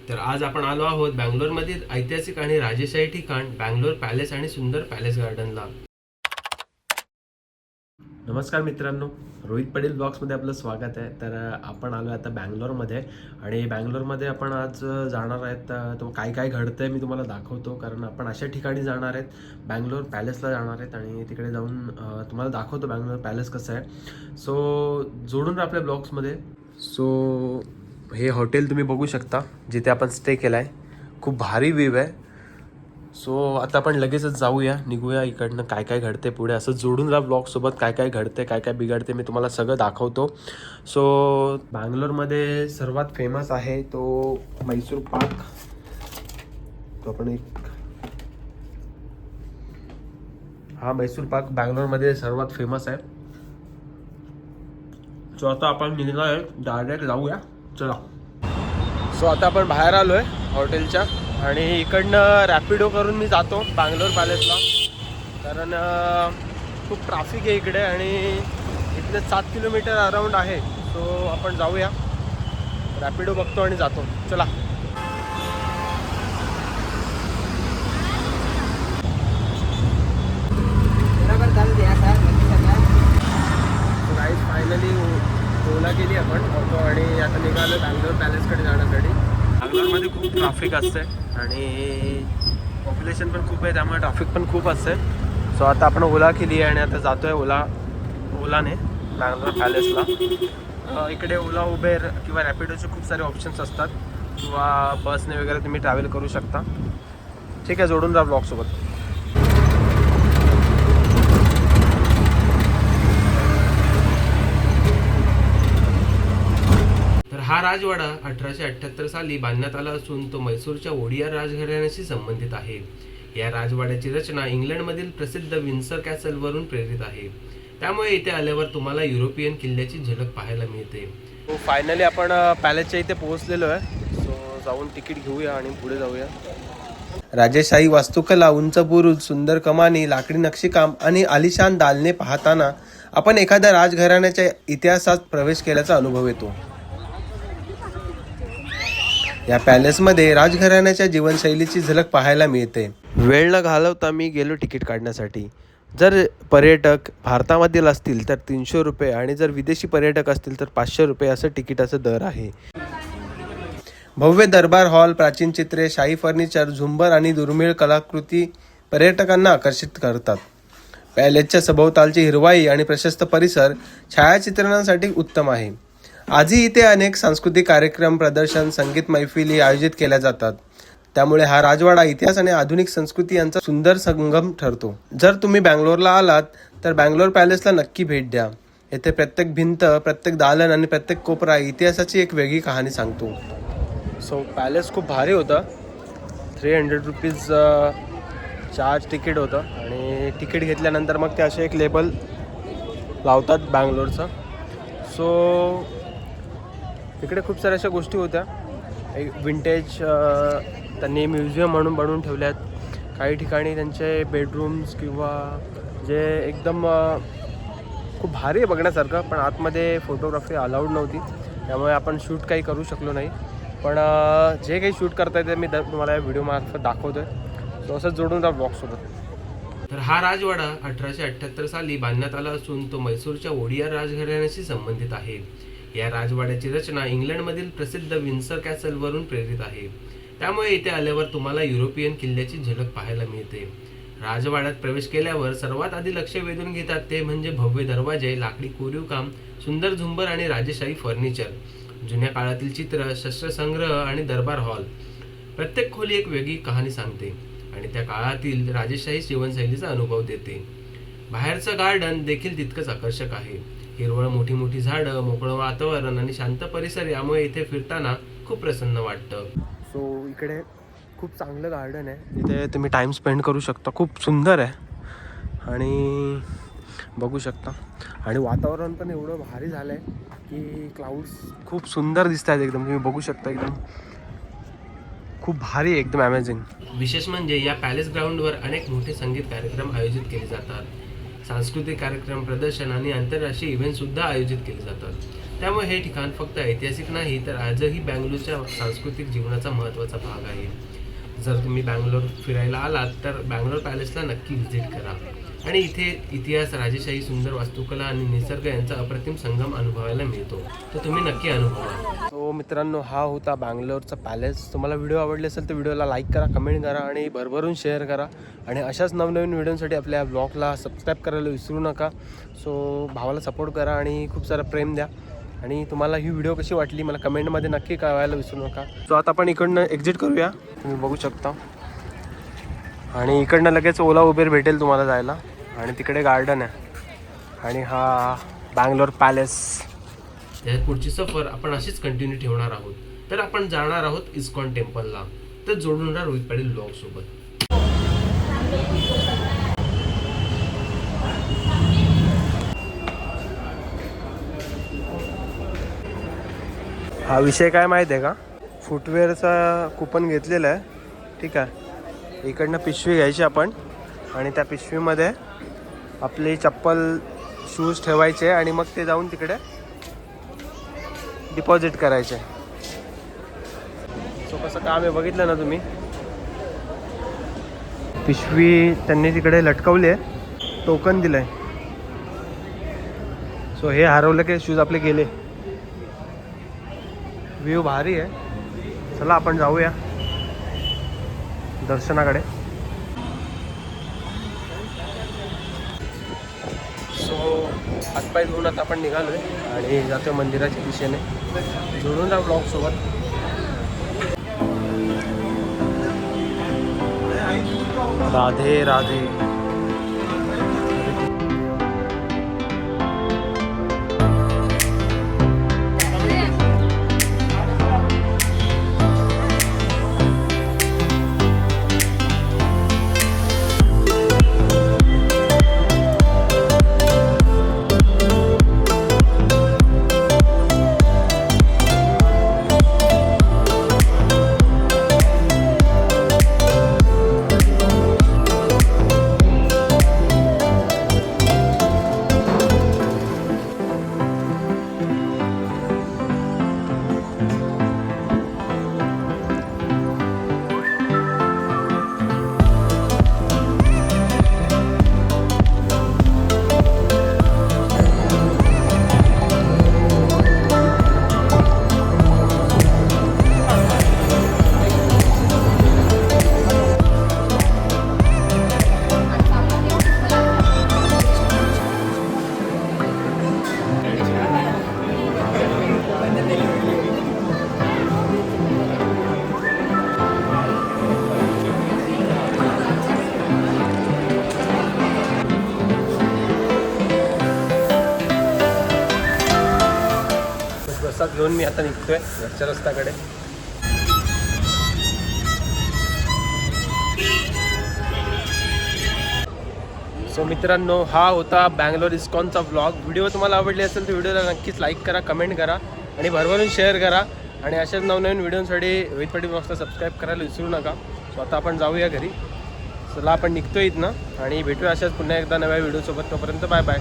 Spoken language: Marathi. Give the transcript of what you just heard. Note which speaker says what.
Speaker 1: तर आज आपण आलो आहोत बँगलोरमधील ऐतिहासिक आणि राजेशाही ठिकाण बँगलोर पॅलेस आणि सुंदर पॅलेस गार्डनला. नमस्कार मित्रांनो, रोहित पटेल ब्लॉग्समध्ये आपलं स्वागत आहे. तर आपण आलो आता बँगलोरमध्ये आणि बँगलोरमध्ये आपण आज जाणार आहेत. तो काय काय घडतंय मी तुम्हाला दाखवतो, कारण आपण अशा ठिकाणी जाणार आहेत. बँगलोर पॅलेसला जाणार आहेत आणि तिकडे जाऊन तुम्हाला दाखवतो बँगलोर पॅलेस कसं आहे. सो जोडून राहा आपल्या ब्लॉग्समध्ये. सो हे हॉटेल तुम्ही बघू शकता जिथे आपण स्टे केला आहे. खूप भारी व्ह्यू आहे. सो आता आपण लगेचच जाऊया, निघूया इकडनं. काय काय घडते पुढे असं जोडून राहा ब्लॉगसोबत. काय काय घडते, काय काय बिघडते, मी तुम्हाला सगळं दाखवतो. सो बँगलोरमध्ये सर्वात फेमस आहे तो मैसूर पाक. तो आपण हा मैसूर पाक बँगलोरमध्ये सर्वात फेमस आहे. सो आता आपण निघणार आहे, डायरेक्ट जाऊया, चला. सो आता आपण बाहेर आलो आहे हॉटेलच्या आणि इकडनं रॅपिडो करून मी जातो बँगलोर पॅलेसला, कारण खूप ट्रॅफिक आहे इकडे आणि इथले 7 किलोमीटर अराऊंड आहे. सो आपण जाऊया, रॅपिडो बघतो आणि जातो, चला. फायनली ओला केली आपण ऑटो आणि आता निघालो बँगलोर पॅलेसकडे जाण्यासाठी. बँगलोरमध्ये खूप ट्रॅफिक असते आणि पॉप्युलेशन पण खूप आहे, त्यामुळे ट्रॅफिक पण खूप असते. सो आता आपण ओला केली आहे आणि आता जातो आहे ओलाने बँगलोर पॅलेसला. इकडे ओला, उबेर किंवा रॅपिडोचे खूप सारे ऑप्शन्स असतात, किंवा बसने वगैरे तुम्ही ट्रॅव्हल करू शकता. ठीक आहे, जोडून राहा ब्लॉगसोबत. हा राजवाडा 1878 साली बांधण्यात आला असून तो म्हैसूरच्या ओडियार राजघराण्याशी संबंधित आहे. या राजवाड्याची रचना इंग्लंडमधील प्रसिद्ध विन्सर कॅसलवरून प्रेरित आहे. त्यामुळे इथे आल्यावर तुम्हाला युरोपियन किल्ल्याची झलक पाहायला मिळते. तो फायनली आपण पॅलेसच्या इथे पोहोचलेलो आहे. सो जाऊन तिकीट घेऊया आणि पुढे जाऊया. राजेशाही वास्तुकला, उंच बुरुज, सुंदर कमानी, लाकडी नक्षीकाम आणि आलिशान दालने पाहताना आपण एखाद्या राजघराण्याच्या इतिहासात प्रवेश केल्याचा अनुभव येतो. या पॅलेसमध्ये राजघराण्याच्या जीवनशैलीची झलक पाहायला मिळते. वेळ न घालवता मी गेलो तिकीट काढण्यासाठी. जर पर्यटक भारतामधील असतील तर 300 रुपये आणि जर विदेशी पर्यटक असतील तर 500 रुपये असं तिकिटाचा दर आहे. भव्य दरबार हॉल, प्राचीन चित्रे, शाही फर्निचर, झुंबर आणि दुर्मिळ कलाकृती पर्यटकांना आकर्षित करतात. पॅलेसच्या सभोवतालची हिरवाई आणि प्रशस्त परिसर छायाचित्रणासाठी उत्तम आहे. आजही इथे अनेक सांस्कृतिक कार्यक्रम, प्रदर्शन, संगीत मैफिली आयोजित केल्या जातात. त्यामुळे हा राजवाडा इतिहास आणि आधुनिक संस्कृती यांचा सुंदर संगम ठरतो. जर तुम्ही बँगलोरला आलात तर बँगलोर पॅलेसला नक्की भेट द्या. येथे प्रत्येक भिंत, प्रत्येक दालन आणि प्रत्येक कोपरा इतिहासाची एक वेगळी कहाणी सांगतो. सो पॅलेस खूप भारी होता. 300 रुपीज चार्ज तिकीट होतं आणि तिकीट घेतल्यानंतर मग ते असे एक लेबल लावतात बँगलोरचं. सो तिकडे खूप साऱ्या अशा गोष्टी होत्या. एक विंटेज त्यांनी म्युझियम म्हणून बनवून ठेवले आहेत. काही ठिकाणी त्यांचे बेडरूम्स किंवा जे एकदम खूप भारी आहे बघण्यासारखं, पण आतमध्ये फोटोग्राफी अलाउड नव्हती, त्यामुळे आपण शूट काही करू शकलो नाही. पण जे काही शूट करता येते मी तुम्हाला या व्हिडिओमार्फत दाखवतो आहे. सो असंच जोडून राहा ब्लॉगसोबत. तर हा राजवाडा 1878 साली बांधण्यात आला असून तो म्हैसूरच्या ओडियार राजघराण्याशी संबंधित आहे. या राजवाड्याची रचना इंग्लंडमधील प्रसिद्ध विन्सर कॅसलवरून प्रेरित आहे. त्यामुळे इथे आल्यावर तुम्हाला युरोपियन किल्ल्याची झलक पाहायला मिळते. राजवाड्यात प्रवेश केल्यावर सर्वात आधी लक्ष वेधून घेतात ते म्हणजे भव्य दरवाजे, लाकडी कोरीवकाम, सुंदर झुंबर आणि राजेशाही फर्निचर. जुन्या काळातील चित्र, शस्त्रसंग्रह आणि दरबार हॉल. प्रत्येक खोली एक वेगळी कहाणी सांगते आणि त्या काळातील राजेशाही जीवनशैलीचा अनुभव देते. बाहेरचं गार्डन देखील तितकंच आकर्षक आहे. हिरवळ, मोठी मोठी झाडं, मोकळं वातावरण आणि शांत परिसर यामुळे इथे फिरताना खूप प्रसन्न वाटतं. सो इकडे खूप चांगलं गार्डन आहे, इथे तुम्ही टाइम स्पेंड करू शकता. खूप सुंदर आहे आणि बघू शकता. आणि वातावरण पण एवढं भारी झालं आहे की क्लाउड्स खूप सुंदर दिसत आहेत एकदम. तुम्ही बघू शकता, एकदम खूप भारी आहे, एकदम अमेझिंग. विशेष म्हणजे या पॅलेस ग्राउंडवर अनेक मोठे संगीत कार्यक्रम आयोजित केले जातात. सांस्कृतिक कार्यक्रम, प्रदर्शन आणि आंतरराष्ट्रीय इव्हेंट सुद्धा आयोजित केले जातात. त्यामुळे हे ठिकाण फक्त ऐतिहासिक नाही तर आजही बँगलोरच्या सांस्कृतिक जीवनाचा महत्त्वाचा भाग आहे. जर तुम्ही बँगलोर फिरायला आलात तर बँगलोर पॅलेसला नक्की व्हिजिट करा आणि इथे इतिहास, राजेशाही, सुंदर वास्तुकला आणि निसर्ग यांचा अप्रतिम संगम अनुभवायला मिळतो. तर तुम्ही नक्की अनुभवा. तो मित्रांनो, हा होता बँगलोरचा पॅलेस. तुम्हाला व्हिडिओ आवडले असेल तर व्हिडिओला लाईक करा, कमेंट करा आणि भरभरून शेअर करा. आणि अशाच नवनवीन व्हिडिओसाठी आपल्या ब्लॉगला सबस्क्राईब करायला विसरू नका. सो भावाला सपोर्ट करा आणि खूप सारं प्रेम द्या. आणि तुम्हाला ही व्हिडिओ कशी वाटली मला कमेंटमध्ये नक्की कळवायला विसरू नका. सो आता आपण इकडनं एक्झिट करूया. तुम्ही बघू शकता आणि इकडनं लगेच ओला उबेर भेटेल तुम्हाला जायला. आणि तिकडे गार्डन आहे आणि हा बँगलोर पॅलेस. त्या पुढची सफर आपण अशीच कंटिन्यू ठेवणार आहोत. तर आपण जाणार आहोत इस्कॉन टेम्पलला. तर जोडून राहा रोहित पाटील ब्लॉग सोबत. हा विषय काय माहिती आहे का, फुटवेअरचा कुपन घेतलेला आहे. ठीक आहे, इकडनं पिशवी घ्यायची आपण आणि त्या पिशवीमध्ये आपली चप्पल, शूज ठेवायचे आणि मग ते जाऊन तिकडे डिपॉझिट करायचे. सो कसं काम आहे बघितलं ना तुम्ही. पिशवी त्यांनी तिकडे लटकवली आहे, टोकन दिलं आहे. सो हे हरवलं की शूज आपले गेले. व्ह्यू भारी आहे. चला आपण जाऊया दर्शनाकडे. सो हातपाय धुवून आता आपण निघालोय आणि जातो मंदिराच्या दिशेने. जोडून जा ब्लॉग सोबत. राधे राधे. प्रसाद घेऊन मी आता निघतोय घरच्या रस्त्याकडे. सो मित्रांनो, हा होता बँगलोर इस्कॉनचा व्लॉग. व्हिडिओ तुम्हाला आवडली असेल तर व्हिडिओला नक्कीच लाईक करा, कमेंट करा आणि भरभरून शेअर करा. आणि अशाच नवनवीन व्हिडिओसाठी रोहित पाटील ब्लॉगला सबस्क्राईब करायला विसरू नका. सो आता आपण जाऊया घरी. चला आपण निघतोय इथनं आणि भेटूया अशाच पुन्हा एकदा नव्या व्हिडिओसोबत. तोपर्यंत बाय बाय.